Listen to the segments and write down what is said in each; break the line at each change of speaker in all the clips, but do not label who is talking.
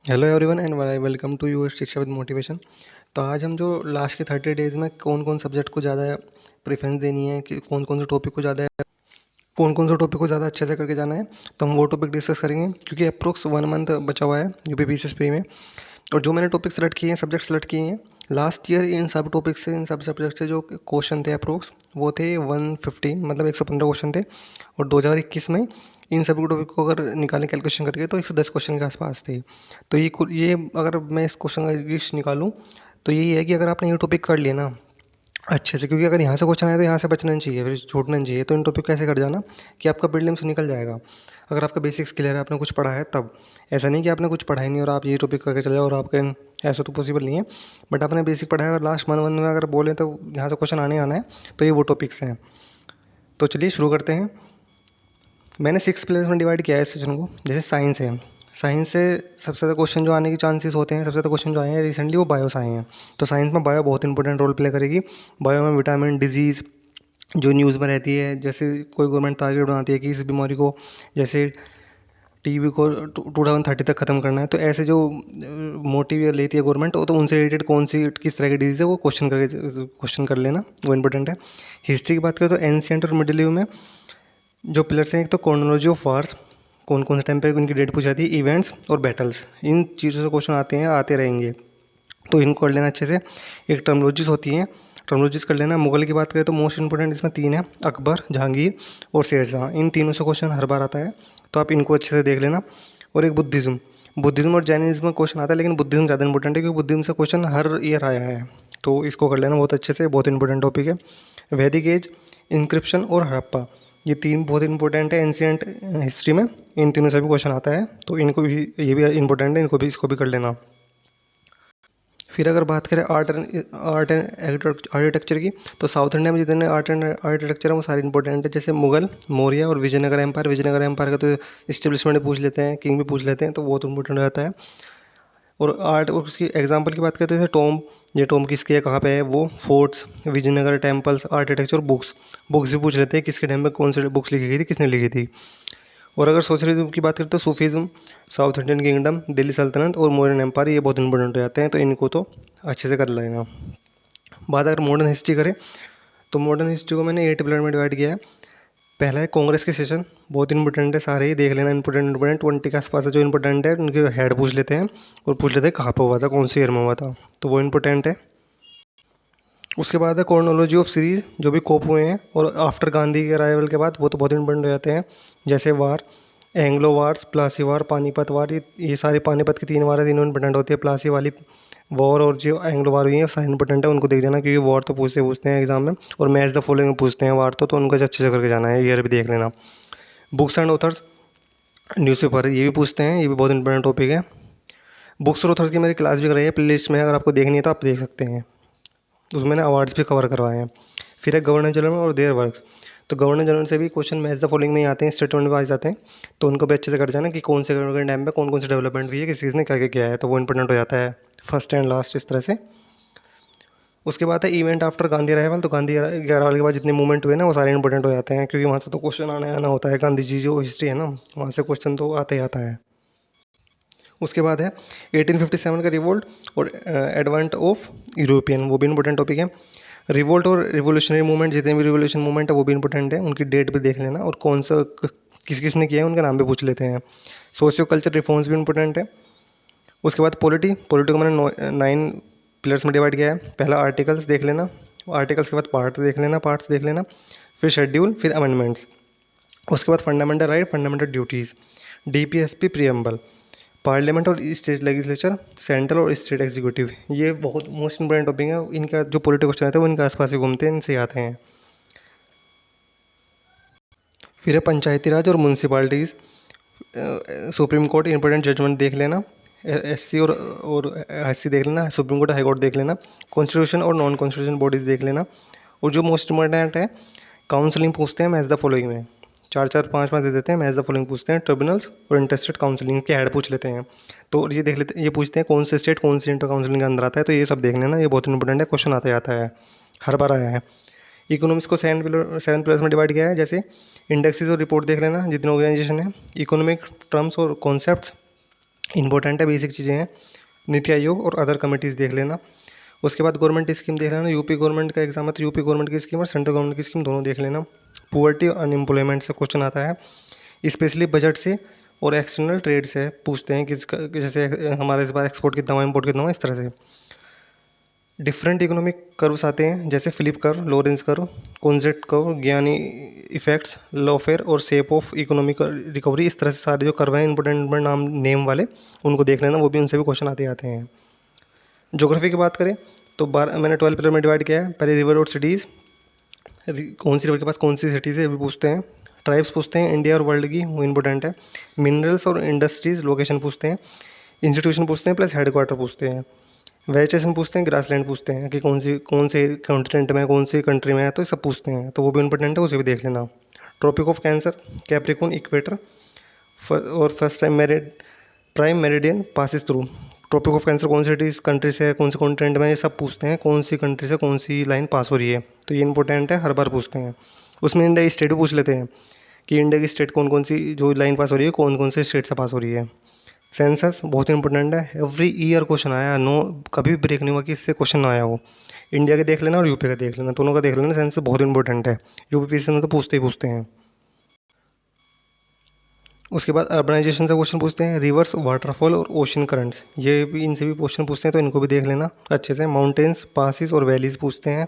Hello everyone and welcome to your Shiksha with motivation. तो आज हम जो लास्ट के 30 डेज़ में कौन कौन सब्जेक्ट को ज़्यादा प्रेफरेंस देनी है कि कौन कौन से टॉपिक को ज़्यादा अच्छे से करके जाना है, तो हम वो टॉपिक डिस्कस करेंगे क्योंकि अप्रोक्स 1 मंथ बचा हुआ है यूपीपीसीएस प्री में। और जो मैंने टॉपिक सेलेक्ट किए हैं, सब्जेक्ट सेलेक्ट किए हैं लास्ट ईयर, इन सब टॉपिक से, इन सब सब्जेक्ट से जो क्वेश्चन थे अप्रोक्स, वो थे 115, मतलब 115 क्वेश्चन थे। और 2021 में इन सभी टॉपिक को अगर निकालें कैलकुलेशन करके तो 110 क्वेश्चन के आसपास थे। तो ये अगर मैं इस क्वेश्चन का लिस्ट निकालूं तो यही है कि अगर आपने ये टॉपिक कर लिया ना अच्छे से, क्योंकि अगर यहाँ से क्वेश्चन आए तो यहाँ से बचना नहीं चाहिए, फिर छूटना नहीं चाहिए। तो इन टॉपिक कैसे कर जाना कि आपका प्रीलिम्स निकल जाएगा अगर आपका बेसिक्स क्लियर है, आपने कुछ पढ़ा है तब। ऐसा नहीं कि आपने कुछ पढ़ा ही नहीं और आप ये टॉपिक करके चले जाओ और आपके, ऐसा तो पॉसिबल नहीं है। बट आपने बेसिक पढ़ा है और लास्ट वन वन में अगर बोले तो यहाँ से क्वेश्चन आने आना है, तो ये वो टॉपिक्स हैं। तो चलिए शुरू करते हैं। मैंने 6 प्लेयर्स में डिवाइड किया है इस सेशन को। जैसे साइंस है, साइंस से सबसे ज़्यादा क्वेश्चन जो आने के चांसेस होते हैं, सबसे ज़्यादा क्वेश्चन जो आए हैं रिसेंटली वो बायो से आए हैं। तो साइंस में बायो बहुत इंपॉर्टेंट रोल प्ले करेगी। बायो में विटामिन, डिजीज़ जो न्यूज़ में रहती है, जैसे कोई गवर्नमेंट टारगेट बनाती है कि इस बीमारी को, जैसे टीबी को 2030 तक ख़त्म करना है, तो ऐसे जो मोटिव लेती है गवर्नमेंट, तो उनसे रिलेटेड कौन सी किस तरह की डिजीज़ है वो क्वेश्चन कर लेना, वो इंपॉर्टेंट है। हिस्ट्री की बात करें तो एंशियंट और मिडिल में जो पिलर्स हैं, एक तो क्रोनोलॉजी ऑफ वार्स, कौन कौन से टाइम पे उनकी डेट पूछी जाती है, इवेंट्स और बैटल्स, इन चीज़ों से क्वेश्चन आते हैं, आते रहेंगे। तो इनको कर लेना अच्छे से। एक टर्मोलॉजीज होती हैं, टर्मोलॉजीज कर लेना। मुगल की बात करें तो मोस्ट इंपॉर्टेंट इसमें 3 है, अकबर, जहांगीर और शेरशाह। इन तीनों से क्वेश्चन हर बार आता है, तो आप इनको अच्छे से देख लेना। और एक बुद्धिज़्म, बुद्धिज़्म और जैनिज़्म में क्वेश्चन आता है, लेकिन बुद्धिज़्म ज़्यादा इंपॉर्टेंट है क्योंकि बुद्धिज़्म से क्वेश्चन हर ईयर आया है। तो इसको कर लेना बहुत अच्छे से, बहुत इंपॉर्टेंट टॉपिक है। वैदिक एज, इंक्रिप्शन और हड़प्पा, ये 3 बहुत इंपॉर्टेंट है एंशियंट हिस्ट्री में। इन तीनों से भी क्वेश्चन आता है, तो इनको भी, ये भी इंपॉर्टेंट है, इसको भी कर लेना। फिर अगर बात करें आर्ट एंड आर्किटेक्चर की, तो साउथ इंडिया में जितने आर्ट एंड आर्किटेक्चर हैं वो सारे इंपॉर्टेंट है। जैसे मुगल, मौर्य और विजयनगर एम्पायर। विजयनगर एम्पायर का तो इस्टेब्लिशमेंट पूछ लेते हैं, किंग भी पूछ लेते हैं, तो वो तो इंपॉर्टेंट हो जाता है। और आर्ट और उसकी एग्जांपल की बात करें तो जैसे टॉम, ये टॉम किसके है, कहाँ पे है वो, forts, Vijayanagar temples, architecture, books, books भी पूछ लेते हैं किसके टाइम में कौन सी बुक्स लिखी गई थी, किसने लिखी थी। और अगर सोशलिज्म की बात करें तो सूफीज़्म, साउथ इंडियन किंगडम, दिल्ली सल्तनत और मौर्यन एम्पायर, ये बहुत इंपॉर्टेंट हो जाते हैं, तो इनको तो अच्छे से कर लेना। बात अगर मॉडर्न हिस्ट्री करें तो मॉडर्न हिस्ट्री को मैंने 8 पिलर में डिवाइड किया है। पहला है कांग्रेस के सेशन, बहुत इंपॉर्टेंट है, सारे ही देख लेना। इंपॉर्टेंट 20 के आसपास है जो इंपॉर्टेंट है, उनके हेड पूछ लेते हैं और पूछ लेते हैं कहाँ पर हुआ था, कौन से ईयर में हुआ था, तो वो इंपॉर्टेंट है। उसके बाद है क्रोनोलॉजी ऑफ सीरीज, जो भी कोप हुए हैं और आफ्टर गांधी के अराइवल के बाद, वो तो बहुत इंपॉर्टेंट हो जाते हैं। जैसे वार, एंग्लो वार्स, प्लासी वार, पानीपत वार, ये सारी पानीपत की 3 वार है, तीनों इंपॉर्टेंट होती है। प्लासी वाली वॉर और जो एंग्लो वार हुई है सारी इंपॉर्टेंट है, उनको देख जाना क्योंकि वॉर तो पूछते हैं एग्जाम में, और मैच द फॉलोइंग में पूछते हैं वार तो उनको अच्छे से करके जाना है, ईयर भी देख लेना। बुक्स एंड ऑथर्स, न्यूज़पेपर, ये भी पूछते हैं, ये भी बहुत इंपॉर्टेंट टॉपिक है। बुक्स और ऑथर्स की मेरी क्लास भी कराई है, प्ले लिस्ट में, अगर आपको देखनी है तो आप देख सकते हैं, उसमें मैंने अवार्ड्स भी कवर करवाए हैं। फिर है गवर्नर जनरल और देयर वर्क्स, तो गवर्नर जनरल से भी क्वेश्चन मैच द फॉलोइंग में ही आते हैं, स्टेटमेंट में आ जाते हैं, तो उनको भी अच्छे से कर जाना कि कौन से गवर्नर के टाइम पे कौन कौन सी डेवलपमेंट हुई है, किस चीज़ ने क्या क्या किया है, तो वो इंपॉर्टेंट हो जाता है फर्स्ट एंड लास्ट, इस तरह से। उसके बाद है इवेंट आफ्टर गांधी अराइवल, तो गांधी के अराइवल के बाद जितने मूवमेंट हुए ना वो सारे इंपॉर्टेंट हो जाते हैं, क्योंकि वहाँ से तो क्वेश्चन आना आना होता है, गांधी जी जो हिस्ट्री है ना, वहाँ से क्वेश्चन तो आता ही आता है। उसके बाद है 1857 का रिवोल्ट और एडवेंट ऑफ यूरोपियन, वो भी इंपॉर्टेंट टॉपिक है। रिवोल्ट और रिवोल्यूशनरी मूवमेंट, जितने भी रिवोल्यूशन मूवमेंट है वो भी इंपॉर्टेंट है, उनकी डेट भी देख लेना और कौन सा किस किसने किया है उनका नाम भी पूछ लेते हैं। सोशियो कल्चर रिफॉर्म्स भी इंपॉर्टेंट है। उसके बाद पॉलिटी को मैंने 9 पिलर्स में डिवाइड किया है। पहला आर्टिकल्स देख लेना, आर्टिकल्स के बाद पार्ट्स देख लेना, फिर शेड्यूल, फिर अमेंडमेंट्स। उसके बाद fundamental right, fundamental duties, DPSP, preamble, parliament और स्टेट लेजिस्लेचर, सेंट्रल और स्टेट एग्जीक्यूटिव, ये बहुत मोस्ट इंपॉर्टेंट टॉपिक है। इनका जो पॉलिटिकल क्वेश्चन रहते हैं वो इनके आसपास ही घूमते हैं, इनसे आते हैं। फिर है पंचायती राज और municipalities, supreme court important judgement देख लेना, एससी और एससी देख लेना, सुप्रीम कोर्ट हाई कोर्ट देख लेना, कॉन्स्टिट्यूशन और नॉन कॉन्स्टिट्यूशन बॉडीज़ देख लेना। और जो मोस्ट इंपॉर्टेंट है, काउंसलिंग पूछते हैं मैच द फॉलोइंग में, चार चार पाँच पाँच दे देते हैं, मैच द फॉलोइंग पूछते हैं, ट्रिब्यूनल्स और इंटरेस्टेड काउंसलिंग के हेड पूछ लेते हैं। तो ये देख लेते, ये पूछते हैं कौन से स्टेट कौन सी इंटर काउंसलिंग के अंदर आता है, तो ये सब देख लेना, ये बहुत इंपॉर्टेंट है, क्वेश्चन आता ही आता है, हर बार आया है। इकोनॉमिक्स को 7 प्लस में डिवाइड किया है। जैसे इंडेक्सेस और रिपोर्ट देख लेना, जितने ऑर्गेनाइजेशन है, इकोनॉमिक टर्म्स और कॉन्सेप्ट्स, इंपॉर्टेंट है, बेसिक चीज़ें हैं। नीति आयोग और अदर कमिटीज़ देख लेना। उसके बाद गवर्नमेंट स्कीम देख लेना। यूपी गवर्नमेंट का एग्जाम है तो यूपी गवर्नमेंट की स्कीम और सेंट्रल गवर्नमेंट की स्कीम दोनों देख लेना। पुअर्टी और अनएम्प्लॉयमेंट से क्वेश्चन आता है, स्पेशली बजट से और एक्सटर्नल ट्रेड से पूछते हैं कि जैसे हमारे इस बार एक्सपोर्ट कितना हुआ, इम्पोर्ट कितना हुआ, इस तरह से। डिफरेंट इकोनॉमिक कर्व्स आते हैं जैसे फिलिप कर्व, लॉरेंस कर्व, कॉन्जेट कर्व, ज्ञानी इफेक्ट्स, लॉफेयर और शेप ऑफ इकोनॉमिक रिकवरी। इस तरह से सारे जो कर्व हैं इंपॉर्टेंट नाम नेम वाले, उनको देख लेना, वो भी उनसे भी क्वेश्चन आते आते हैं। ज्योग्राफी की बात करें तो मैंने 12 पिलर में डिवाइड किया है। पहले रिवर और सिटीज़, कौन सी रिवर के पास कौन सी सिटीज़ है, ये भी पूछते हैं। ट्राइब्स पूछते हैं इंडिया और वर्ल्ड की, वो इंपॉर्टेंट है। मिनरल्स और इंडस्ट्रीज लोकेशन पूछते हैं। इंस्टीट्यूशन पूछते हैं प्लस हेडक्वार्टर पूछते हैं। वेजिटेशन पूछते हैं, ग्रासलैंड पूछते हैं कि कौन से कॉन्टिनेंट में, कौन सी कंट्री में है, तो ये सब पूछते हैं, तो वो भी इंपॉर्टेंट है, उसे भी देख लेना। Tropic of cancer, Capricorn, equator और फर्स्ट टाइम मेरिड prime meridian passes through. Tropic of cancer कौन सी कंट्री से है, कौन से कॉन्टिनेंट में, ये सब पूछते हैं, कौन सी कंट्री से कौन सी लाइन पास हो रही है, तो ये इंपॉर्टेंट है, हर बार पूछते हैं। उसमें इंडिया की स्टेट भी पूछ लेते हैं कि इंडिया की स्टेट कौन कौन सी जो लाइन पास हो रही है, कौन कौन से स्टेट से पास हो रही है। सेंसस बहुत इंपॉर्टेंट है, एवरी ईयर क्वेश्चन आया, नो कभी ब्रेक नहीं हुआ कि इससे क्वेश्चन ना आया हो। इंडिया का देख लेना और यूपी का देख लेना, दोनों का देख लेना, सेंसस बहुत इंपॉर्टेंट है, यूपीपीएससी में तो पूछते ही पूछते हैं। उसके बाद अर्बनाइजेशन से क्वेश्चन पूछते हैं, रिवर्स, वाटरफॉल और ओशन करंट्स, ये भी इनसे भी क्वेश्चन पूछते हैं, तो इनको भी देख लेना अच्छे से। माउंटेन्स, पासिस और वैलीज पूछते हैं।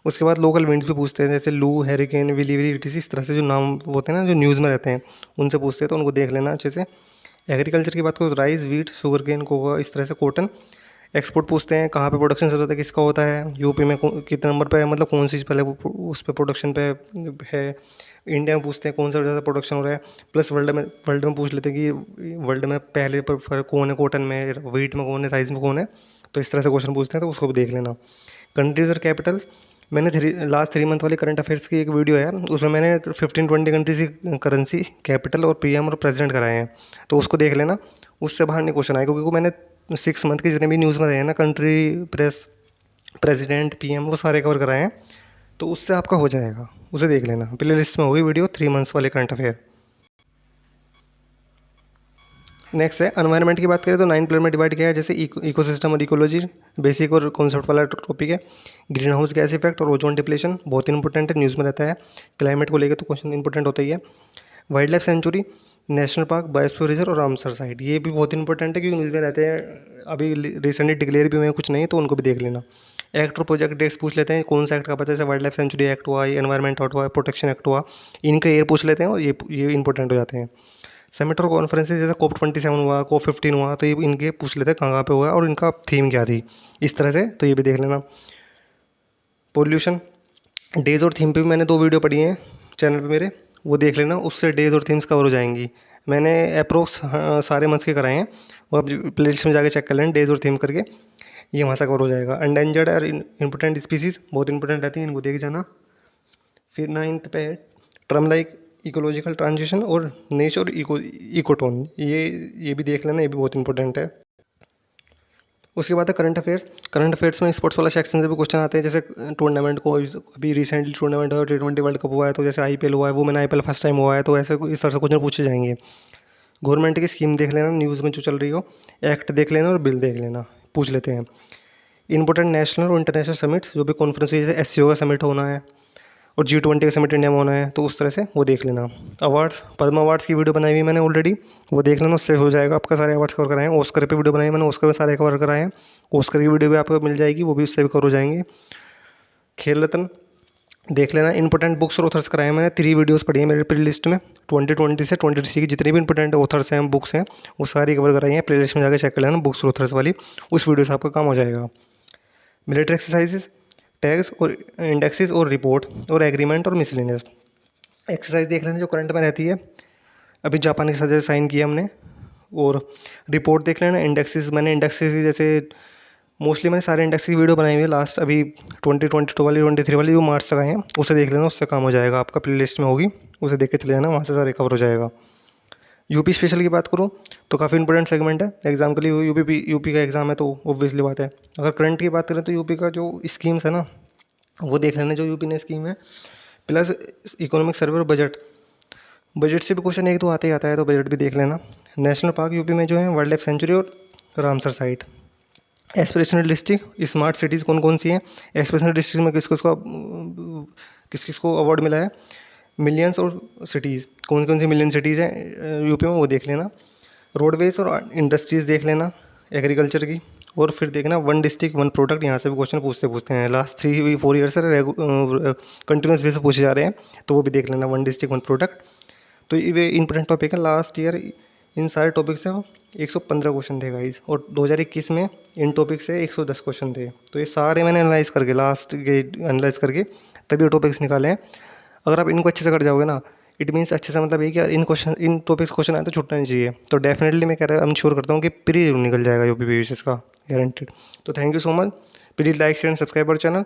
उसके बाद लोकल विंड्स भी पूछते हैं, जैसे लू, हैरिकेन, विली विली इस तरह से जो नाम होते हैं ना, जो न्यूज़ में रहते हैं, उनसे पूछते हैं, तो उनको देख लेना अच्छे से। एग्रीकल्चर की बात करो तो rice, wheat, sugar cane, cocoa, इस तरह से कॉटन। एक्सपोर्ट पूछते हैं, कहाँ पे प्रोडक्शन चल रहा है, किसका होता है, यूपी में कितने नंबर पे है, मतलब कौन सी पहले उस पे प्रोडक्शन पे है। इंडिया में पूछते हैं कौन सा ज़्यादा प्रोडक्शन हो रहा है। प्लस वर्ल्ड में पूछ लेते हैं कि वर्ल्ड में पहले पर कौन है, कॉटन में, वीट में कौन है, राइस में कौन है, तो इस तरह से क्वेश्चन पूछते हैं, तो उसको भी देख लेना। कंट्रीज और कैपिटल्स, मैंने लास्ट 3 मंथ वाली करंट अफेयर्स की एक वीडियो है, उसमें मैंने 15-20 कंट्रीज की करेंसी, कैपिटल और पीएम और प्रेसिडेंट कराए हैं, तो उसको देख लेना। उससे बाहर नहीं क्वेश्चन आए, क्योंकि वो मैंने 6 मंथ के जितने भी न्यूज़ में रहे हैं ना, कंट्री, प्रेस, प्रेसिडेंट, पीएम, वो सारे कवर कराए हैं, तो उससे आपका हो जाएगा, उसे देख लेना। प्ले लिस्ट में होगी वीडियो 3 मंथ्स वाले करंट अफेयर। नेक्स्ट है एनवायरनमेंट की बात करें तो 9 पिलर में डिवाइड किया है, जैसे इकोसिस्टम और इकोलॉजी, बेसिक और कॉन्सेप्ट वाला टॉपिक है। ग्रीन हाउस गैस इफेक्ट और ओजोन डिप्लेशन बहुत इंपॉर्टेंट है, न्यूज़ में रहता है। क्लाइमेट को लेकर तो क्वेश्चन इंपॉर्टेंट होता ही है। Wild life sanctuary, national park, biosphere reserve और रामसर साइट, ये भी बहुत इंपॉर्टेंट है, क्योंकि न्यूज़ में रहते हैं, अभी रिसेंटली डिक्लेयर भी हुए हैं कुछ नहीं, तो उनको भी देख लेना। एक्ट और प्रोजेक्ट डेट्स पूछ लेते हैं, कौन सा एक्ट का पता है, जैसे वाइल्ड लाइफ सेंचुरी एक्ट हुआ, एनवायरमेंट एक्ट हुआ, प्रोटेक्शन एक्ट हुआ, इनका ईयर पूछ लेते हैं, और ये इंपॉर्टेंट हो जाते हैं। समिट और कॉन्फ्रेंसेज जैसे COP27 हुआ, COP15 हुआ, तो ये इनके पूछ लेते हैं कहाँ कहाँ पे हुआ और इनका थीम क्या थी, इस तरह से, तो ये भी देख लेना। पोल्यूशन, डेज और थीम पे भी मैंने 2 वीडियो पढ़ी हैं चैनल पे मेरे, वो देख लेना, उससे डेज और थीम्स कवर हो जाएंगी। मैंने अप्रोक्स सारे मंथ्स के कराए हैं, वो आप प्ले लिस्ट में जाके चेक कर लेना, डेज और थीम करके, ये वहाँ से कवर हो जाएगा। एंडेंजर्ड और इंपॉर्टेंट स्पीसीज़ बहुत इंपॉर्टेंट रहती हैं, इनको देख जाना। फिर 9th पे है टर्म लाइक इकोलॉजिकल ट्रांजिशन और नेचर इकोटोन, ये भी देख लेना, ये भी बहुत इंपॉर्टेंट है। उसके बाद है करंट अफेयर्स। करंट अफेयर्स में स्पोर्ट्स वाला सेक्शन से भी क्वेश्चन आते हैं, जैसे टूर्नामेंट को, अभी रिसेंटली टूर्नामेंट हुआ, T20 वर्ल्ड कप हुआ है, तो जैसे IPL हुआ है, वो मैंने IPL फर्स्ट टाइम हुआ है, तो ऐसे इस तरह से क्वेश्चन पूछे जाएंगे। गवर्नमेंट की स्कीम देख लेना, न्यूज़ में जो चल रही हो, एक्ट देख लेना और बिल देख लेना, पूछ लेते हैं। इंपॉर्टेंट नेशनल और इंटरनेशनल समिट्स, जो भी कॉन्फ्रेंस, जैसे SCO का समिट होना है और G20 का समिट इंडिया में होना है, तो उस तरह से वो देख लेना। अवार्ड्स, पद्म अवार्ड्स की वीडियो बनाई हुई है मैंने ऑलरेडी, वो देख लेना, उससे हो जाएगा आपका, सारे अवार्ड्स कवर कराए हैं। ऑस्कर पे वीडियो बनाई है मैंने, ऑस्कर में सारे कवर कराए हैं, ऑस्कर की वीडियो भी आपको मिल जाएगी, वो भी उससे भी कवर हो जाएंगे। खेल रत्न देख लेना। इंपॉर्टेंट बुक्स और ऑथर्स कराए हैं मैंने, 3 वीडियोस पढ़ी है मेरे प्ले लिस्ट में, 2020 से 2023 की जितनी भी इंपॉर्टेंट ऑथर्स हैं, बुक्स हैं, वो सारी कवर कराई हैं, प्ले लिस्ट में जाकर चेक कर लेना, बुक्स और ऑथर्स वाली, उस वीडियो से आपका काम हो जाएगा। मिलिट्री एक्सरसाइजेस, टैग्स और इंडेक्सेस और रिपोर्ट और एग्रीमेंट और मिसलेनियस एक्सरसाइज देख लेना, जो करंट में रहती है, अभी जापान के साथ जैसे साइन किया हमने। और रिपोर्ट देख लेना। इंडेक्सेस, मैंने इंडेक्सेस की जैसे मोस्टली मैंने सारे इंडेक्स की वीडियो बनाई हुई है, लास्ट अभी 2022 वाली, 23 वाली, जो मार्च तक आए हैं, उसे देख लेना, उससे काम हो जाएगा आपका, प्ले लिस्ट में होगी, उसे देख के चले जाना, वहाँ से सारे कवर हो जाएगा। यूपी स्पेशल की बात करूँ तो काफ़ी इंपॉर्टेंट सेगमेंट है एग्जाम के लिए, यूपी का एग्जाम है, तो ऑब्वियसली बात है। अगर करंट की बात करें तो यूपी का जो स्कीम्स है ना, वो देख लेना, जो यूपी ने स्कीम है, प्लस इकोनॉमिक सर्वे और बजट, बजट से भी क्वेश्चन एक दो आते ही आता है, तो बजट भी देख लेना। नेशनल पार्क यूपी में जो है वाइल्ड लाइफ सेंचुरी और Ramsar site. Aspirational district smart cities कौन कौन सी हैं, एस्पिरेशनल डिस्ट्रिक्ट में किस किस को अवार्ड मिला है, मिलियंस और सिटीज़ कौन कौन सी मिलियन सिटीज़ हैं यूपी में, वो देख लेना। रोडवेज और इंडस्ट्रीज़ देख लेना एग्रीकल्चर की। और फिर देखना वन डिस्ट्रिक्ट वन प्रोडक्ट, यहाँ से भी क्वेश्चन पूछते पूछते हैं, लास्ट 3-4 ईयर से कंटिन्यूस बेस पे पूछे जा रहे हैं, तो वो भी देख लेना वन डिस्ट्रिक्ट वन प्रोडक्ट। तो ये इंपॉर्टेंट टॉपिक है। लास्ट ईयर इन सारे टॉपिक से 115 क्वेश्चन थे गाइस, और 2021 में इन टॉपिक से 110 क्वेश्चन थे। तो ये सारे मैंने एनालाइज करके लास्ट के एनालाइज करके तभी टॉपिक्स निकाले हैं। अगर आप इनको अच्छे से कर जाओगे ना, इट मीन्स अच्छे से मतलब ये कि इन टॉपिक्स क्वेश्चन आए तो छूटना नहीं चाहिए। तो डेफिनेटली मैं कह रहा हूँ, श्योर करता हूँ कि प्री जरूर निकल जाएगा यूपी पीवीएस का, गारंटेड। तो thank you so much. Please like share and subscribe our channel.